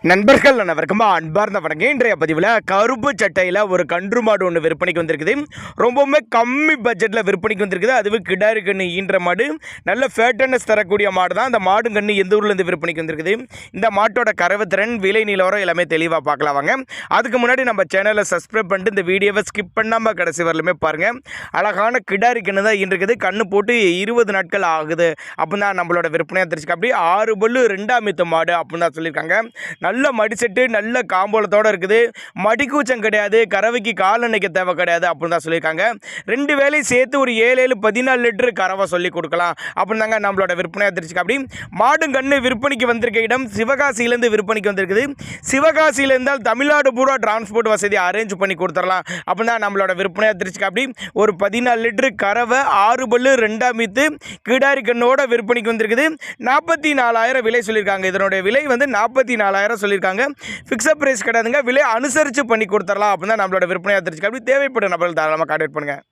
நண்பர்கள் அனைவருக்கும் அன்பார்ந்த வணக்கம். இன்றைய பதிவில் கருப்பு சட்டையில் ஒரு கன்று மாடு ஒன்று விற்பனைக்கு வந்திருக்குது. ரொம்பவுமே கம்மி பட்ஜெட்டில் விற்பனைக்கு வந்திருக்குது. அதுவும் கிடாரி கன்று ஈன்ற மாடு, நல்ல ஃபேட்டனஸ் தரக்கூடிய மாடு தான். அந்த மாடு கன்று எந்த ஊர்லேருந்து விற்பனைக்கு வந்திருக்குது, இந்த மாட்டோட கறவைத்திறன், விலை நிலவரம் எல்லாமே தெளிவாக பார்க்கலாம் வாங்க. அதுக்கு முன்னாடி நம்ம சேனலை சப்ஸ்கிரைப் பண்ணிட்டு இந்த வீடியோவை ஸ்கிப் பண்ணாமல் கடைசி வரலுமே பாருங்கள். அழகான கிடாரி கன்று தான் இருக்குது. கண்ணு போட்டு 20 நாட்கள் ஆகுது அப்படின்னு தான் நம்மளோட விற்பனையாக தெரிஞ்சுக்க. அப்படி 6 பல்லு 2ஆம் மீத்த மாடு அப்படின்னு தான் சொல்லியிருக்காங்க. நல்ல மடிசெட்டு, நல்ல காம்போலத்தோடு இருக்குது. மடிக்கூச்சம் கிடையாது, கறவைக்கு கால் அணைக்க தேவை கிடையாது அப்படின்னு தான் சொல்லியிருக்காங்க. 2 வேலையும் சேர்த்து ஒரு 7-14 லிட்டரு கறவை சொல்லி கொடுக்கலாம் அப்படின்னு தாங்க நம்மளோட விற்பனையாக தெரிஞ்சுக்க. அப்படி மாடும் கன்று விற்பனைக்கு வந்திருக்க இடம் சிவகாசியிலேருந்து விற்பனைக்கு வந்திருக்குது. சிவகாசியில் இருந்தால் தமிழ்நாடு பூரா டிரான்ஸ்போர்ட் வசதி அரேஞ்ச் பண்ணி கொடுத்துடலாம் அப்படின்னு தான் நம்மளோட விற்பனையாக தெரிஞ்சுக்க. அப்படி ஒரு 14 லிட்டரு கறவை, 6 பல்லு 2ஆம் மீத்து கிடாரி கண்ணோட விற்பனைக்கு வந்திருக்குது. 44,000 விலை சொல்லியிருக்காங்க. இதனுடைய விலை வந்து 44,000 சொல்லியிருக்காங்க. ஃபிக்ஸட் பிரைஸ் கிடையாதுங்க. விலை அனுசரித்து பண்ணி கொடுத்துடலாம் அப்படின்னு தான் நம்மளோட விற்பனையாக தெரிஞ்சுக்க. அப்படி தேவைப்படும் நபர்கள் தாராளமாக கான்டாக்ட் பண்ணுங்கள்.